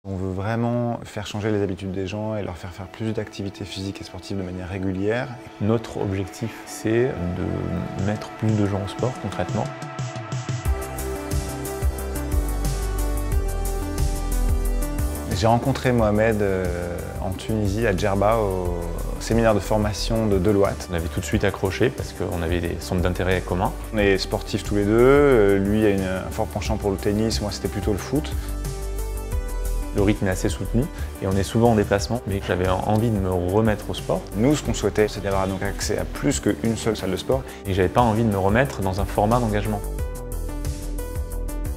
On veut vraiment faire changer les habitudes des gens et leur faire plus d'activités physiques et sportives de manière régulière. Notre objectif, c'est de mettre plus de gens au sport concrètement. J'ai rencontré Mohamed en Tunisie, à Djerba, au séminaire de formation de Deloitte. On avait tout de suite accroché parce qu'on avait des centres d'intérêt communs. On est sportifs tous les deux, lui a un fort penchant pour le tennis, moi c'était plutôt le foot. Le rythme est assez soutenu et on est souvent en déplacement, mais j'avais envie de me remettre au sport. Nous, ce qu'on souhaitait, c'est d'avoir donc accès à plus qu'une seule salle de sport. Et j'avais pas envie de me remettre dans un format d'engagement.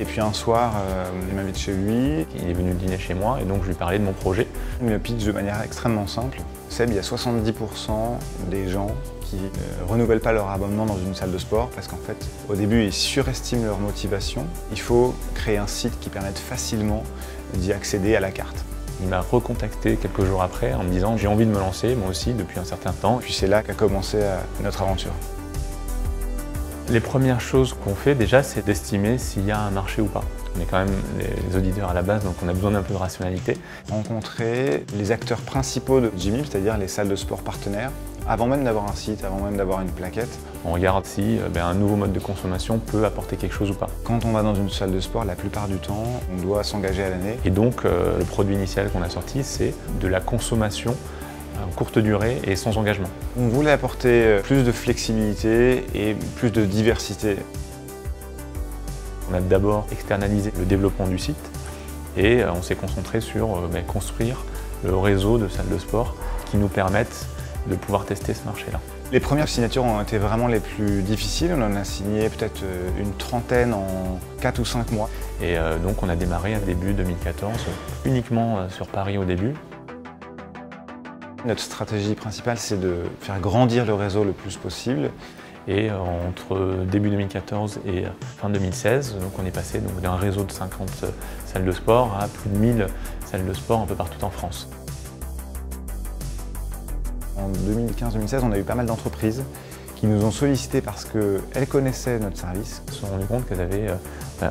Et puis un soir, il m'invite chez lui. Il est venu dîner chez moi et donc je lui parlais de mon projet. Il me pitch de manière extrêmement simple. Seb, il y a 70% des gens qui ne renouvellent pas leur abonnement dans une salle de sport parce qu'en fait, au début, ils surestiment leur motivation. Il faut créer un site qui permette facilement d'y accéder à la carte. Il m'a recontacté quelques jours après en me disant « j'ai envie de me lancer, moi aussi, depuis un certain temps ». Puis c'est là qu'a commencé notre aventure. Les premières choses qu'on fait déjà, c'est d'estimer s'il y a un marché ou pas. On est quand même les auditeurs à la base, donc on a besoin d'un peu de rationalité. Rencontrer les acteurs principaux de Gymib, c'est-à-dire les salles de sport partenaires, avant même d'avoir un site, avant même d'avoir une plaquette. On regarde si un nouveau mode de consommation peut apporter quelque chose ou pas. Quand on va dans une salle de sport, la plupart du temps, on doit s'engager à l'année. Et donc, le produit initial qu'on a sorti, c'est de la consommation en courte durée et sans engagement. On voulait apporter plus de flexibilité et plus de diversité. On a d'abord externalisé le développement du site et on s'est concentré sur construire le réseau de salles de sport qui nous permettent de pouvoir tester ce marché-là. Les premières signatures ont été vraiment les plus difficiles. On en a signé peut-être une trentaine en 4 ou 5 mois. Et donc on a démarré début 2014, uniquement sur Paris au début. Notre stratégie principale, c'est de faire grandir le réseau le plus possible. Et entre début 2014 et fin 2016, donc on est passé d'un réseau de 50 salles de sport à plus de 1000 salles de sport un peu partout en France. En 2015-2016, on a eu pas mal d'entreprises qui nous ont sollicité parce qu'elles connaissaient notre service. Elles se sont rendues compte qu'elles avaient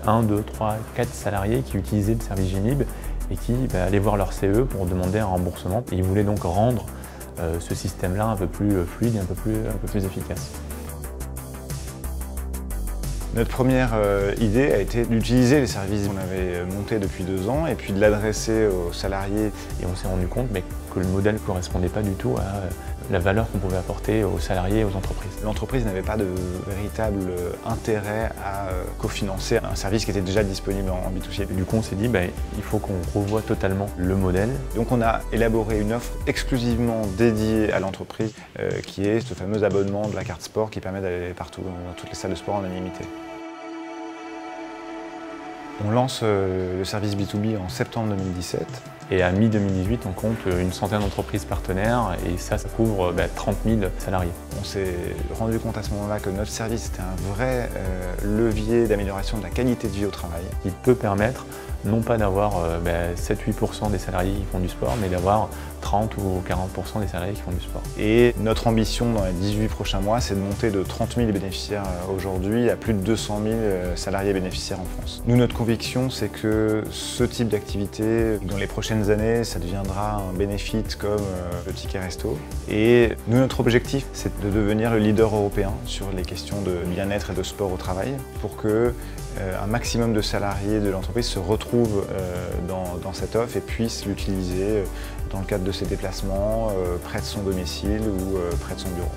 1, 2, 3, 4 salariés qui utilisaient le service Gymib et qui allaient voir leur CE pour demander un remboursement. Et ils voulaient donc rendre ce système-là un peu plus fluide et un peu plus efficace. Notre première idée a été d'utiliser les services qu'on avait montés depuis 2 ans et puis de l'adresser aux salariés. Et on s'est rendu compte que le modèle ne correspondait pas du tout à la valeur qu'on pouvait apporter aux salariés et aux entreprises. L'entreprise n'avait pas de véritable intérêt à cofinancer un service qui était déjà disponible en B2C. Et du coup, on s'est dit il faut qu'on revoie totalement le modèle. Donc on a élaboré une offre exclusivement dédiée à l'entreprise qui est ce fameux abonnement de la carte sport qui permet d'aller partout, dans toutes les salles de sport en illimité. On lance le service B2B en septembre 2017. Et à mi-2018, on compte une centaine d'entreprises partenaires et ça couvre 30 000 salariés. On s'est rendu compte à ce moment-là que notre service était un vrai levier d'amélioration de la qualité de vie au travail. Il peut permettre non pas d'avoir 7-8% des salariés qui font du sport, mais d'avoir 30 ou 40% des salariés qui font du sport. Et notre ambition dans les 18 prochains mois, c'est de monter de 30 000 bénéficiaires aujourd'hui à plus de 200 000 salariés bénéficiaires en France. Nous, notre conviction, c'est que ce type d'activité, dans les prochaines années, ça deviendra un benefit comme le ticket resto. Et nous, notre objectif, c'est de devenir le leader européen sur les questions de bien-être et de sport au travail pour que un maximum de salariés de l'entreprise se retrouvent dans cette offre et puissent l'utiliser dans le cadre de ses déplacements, près de son domicile ou près de son bureau.